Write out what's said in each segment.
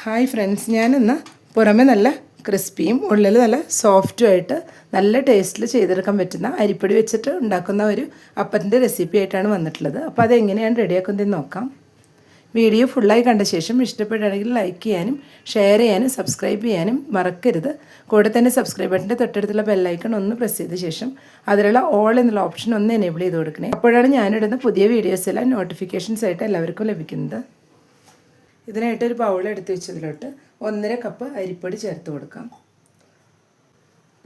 Hi friends, ഞാനിന്ന് പുറമെ നല്ല ക്രിസ്പിയും ഉള്ളിൽ നല്ല സോഫ്റ്റുമായിട്ട് നല്ല ടേസ്റ്റിൽ ചെയ്തെടുക്കാൻ പറ്റുന്ന അരിപ്പൊടി വെച്ചിട്ട് ഉണ്ടാക്കുന്ന ഒരു അപ്പത്തിൻ്റെ റെസിപ്പി ആയിട്ടാണ് വന്നിട്ടുള്ളത്. അപ്പോൾ അതെങ്ങനെയാണ് റെഡിയാക്കുന്നതെന്ന് നോക്കാം. വീഡിയോ ഫുള്ളായി കണ്ട ശേഷം ഇഷ്ടപ്പെടുകയാണെങ്കിൽ ലൈക്ക് ചെയ്യാനും ഷെയർ ചെയ്യാനും സബ്സ്ക്രൈബ് ചെയ്യാനും മറക്കരുത്. കൂടെ തന്നെ സബ്സ്ക്രൈബ് ബട്ടൻ്റെ തൊട്ടടുത്തുള്ള ബെല്ലൈക്കൺ ഒന്ന് പ്രസ് ചെയ്ത ശേഷം അതിലുള്ള ഓൾ എന്നുള്ള ഓപ്ഷൻ ഒന്ന് എനേബിൾ ചെയ്ത് കൊടുക്കണേ. അപ്പോഴാണ് ഞാനിടുന്ന പുതിയ വീഡിയോസ് എല്ലാം നോട്ടിഫിക്കേഷൻസ് ആയിട്ട് എല്ലാവർക്കും ലഭിക്കുന്നത്. ഇതിനായിട്ടൊരു ബൗൾ എടുത്ത് വെച്ചതിലോട്ട് 1.5 കപ്പ് അരിപ്പൊടി ചേർത്ത് കൊടുക്കാം.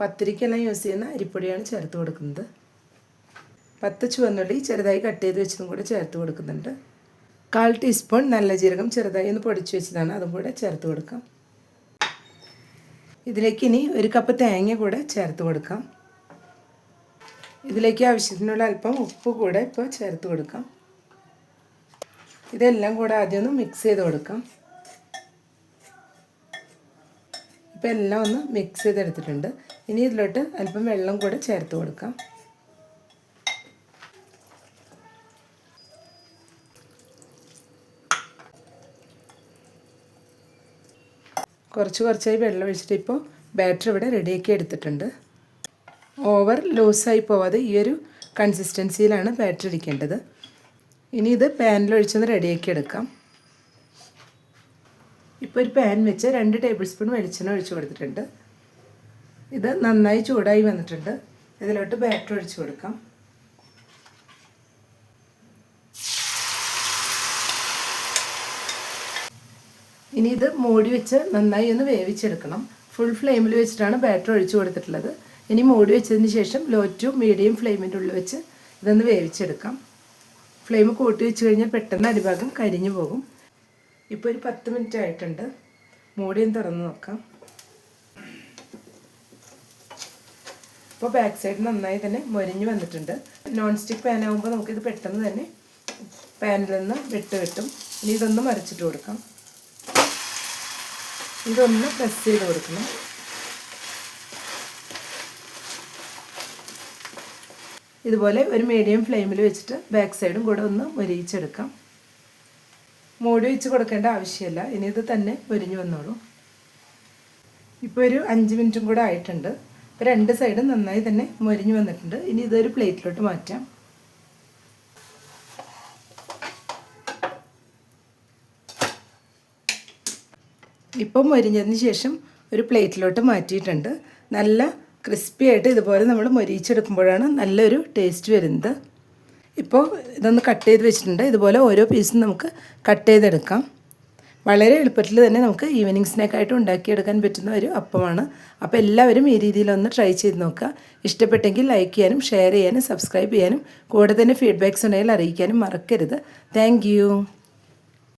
പത്തിരിക്കെല്ലാം യൂസ് ചെയ്യുന്ന അരിപ്പൊടിയാണ് ചേർത്ത് കൊടുക്കുന്നത്. 10 ചുവന്നുള്ളി ചെറുതായി കട്ട് ചെയ്ത് വെച്ചതും കൂടെ ചേർത്ത് കൊടുക്കുന്നുണ്ട്. 1/4 ടീസ്പൂൺ നല്ല ജീരകം ചെറുതായി ഒന്ന് പൊടിച്ച് വെച്ചതാണ്, അതും കൂടെ ചേർത്ത് കൊടുക്കാം. ഇതിലേക്ക് ഇനി 1 കപ്പ് തേങ്ങ കൂടെ ചേർത്ത് കൊടുക്കാം. ഇതിലേക്ക് ആവശ്യത്തിനുള്ള അല്പം ഉപ്പ് കൂടെ ഇപ്പോൾ ചേർത്ത് കൊടുക്കാം. ഇതെല്ലാം കൂടെ ആദ്യം ഒന്ന് മിക്സ് ചെയ്ത് കൊടുക്കാം. ഇപ്പോൾ എല്ലാം ഒന്ന് മിക്സ് ചെയ്തെടുത്തിട്ടുണ്ട്. ഇനി ഇതിലോട്ട് അല്പം വെള്ളം കൂടെ ചേർത്ത് കൊടുക്കാം. കുറച്ചായി വെള്ളം ഒഴിച്ചിട്ട് ഇപ്പോൾ ബാറ്റർ ഇവിടെ റെഡിയാക്കി എടുത്തിട്ടുണ്ട്. ഓവർ ലൂസായി പോവാതെ ഈ ഒരു കൺസിസ്റ്റൻസിയിലാണ് ബാറ്റർ ഇരിക്കേണ്ടത്. ഇനി ഇത് പാനിലൊഴിച്ചൊന്ന് റെഡിയാക്കി എടുക്കാം. ഇപ്പോൾ ഒരു പാൻ വെച്ച് 2 ടേബിൾ സ്പൂൺ വെളിച്ചെണ്ണ ഒഴിച്ച് കൊടുത്തിട്ടുണ്ട്. ഇത് നന്നായി ചൂടായി വന്നിട്ടുണ്ട്. ഇതിലോട്ട് ബാറ്റർ ഒഴിച്ച് കൊടുക്കാം. ഇനി ഇത് മൂടി വെച്ച് നന്നായി ഒന്ന് വേവിച്ചെടുക്കണം. ഫുൾ ഫ്ലെയിമിൽ വെച്ചിട്ടാണ് ബാറ്റർ ഒഴിച്ച് കൊടുത്തിട്ടുള്ളത്. ഇനി മൂടി വെച്ചതിന് ശേഷം ലോ ടു മീഡിയം ഫ്ലെയിമിൻ്റെ ഉള്ളിൽ വെച്ച് ഇതൊന്ന് വേവിച്ചെടുക്കാം. ഫ്ലെയിം കൂട്ടി വെച്ച് കഴിഞ്ഞാൽ പെട്ടെന്ന് അടിഭാഗം കരിഞ്ഞു പോകും. ഇപ്പോൾ ഒരു 10 മിനിറ്റ് ആയിട്ടുണ്ട്. മൂടിയും തുറന്ന് നോക്കാം. ഇപ്പോൾ ബാക്ക് സൈഡ് നന്നായി തന്നെ മൊരിഞ്ഞ് വന്നിട്ടുണ്ട്. നോൺ സ്റ്റിക്ക് പാൻ ആകുമ്പോൾ നമുക്കിത് പെട്ടെന്ന് തന്നെ പാനിൽ നിന്ന് വിട്ട് കിട്ടും. ഇനി ഇതൊന്ന് മറിച്ചിട്ട് കൊടുക്കാം. ഇതൊന്ന് പ്രസ് ചെയ്ത് കൊടുക്കണം. ഇതുപോലെ ഒരു മീഡിയം ഫ്ലെയിമിൽ വെച്ചിട്ട് ബാക്ക് സൈഡും കൂടെ ഒന്ന് മൊരിയിച്ചെടുക്കാം. മൂടി വെച്ച് കൊടുക്കേണ്ട ആവശ്യമില്ല. ഇനി ഇത് തന്നെ മൊരിഞ്ഞ് വന്നോളൂ. ഇപ്പോൾ ഒരു 5 മിനിറ്റും കൂടെ ആയിട്ടുണ്ട്. ഇപ്പോൾ 2 സൈഡും നന്നായി തന്നെ മൊരിഞ്ഞ് വന്നിട്ടുണ്ട്. ഇനി ഇതൊരു പ്ലേറ്റിലോട്ട് മാറ്റാം. ഇപ്പം മൊരിഞ്ഞതിന് ശേഷം ഒരു പ്ലേറ്റിലോട്ട് മാറ്റിയിട്ടുണ്ട്. നല്ല ക്രിസ്പി ആയിട്ട് ഇതുപോലെ നമ്മൾ മൊരിയിച്ചെടുക്കുമ്പോഴാണ് നല്ലൊരു ടേസ്റ്റ് വരുന്നത്. ഇപ്പോൾ ഇതൊന്ന് കട്ട് ചെയ്ത് വെച്ചിട്ടുണ്ട്. ഇതുപോലെ ഓരോ പീസും നമുക്ക് കട്ട് ചെയ്തെടുക്കാം. വളരെ എളുപ്പത്തിൽ തന്നെ നമുക്ക് ഈവനിങ് സ്നാക്കായിട്ട് ഉണ്ടാക്കിയെടുക്കാൻ പറ്റുന്ന ഒരു അപ്പമാണ്. അപ്പോൾ എല്ലാവരും ഈ രീതിയിലൊന്ന് ട്രൈ ചെയ്ത് നോക്കുക. ഇഷ്ടപ്പെട്ടെങ്കിൽ ലൈക്ക് ചെയ്യാനും ഷെയർ ചെയ്യാനും സബ്സ്ക്രൈബ് ചെയ്യാനും കൂടെ തന്നെ ഫീഡ്ബാക്ക്സ് ഉണ്ടെങ്കിൽ അറിയിക്കാനും മറക്കരുത്. താങ്ക്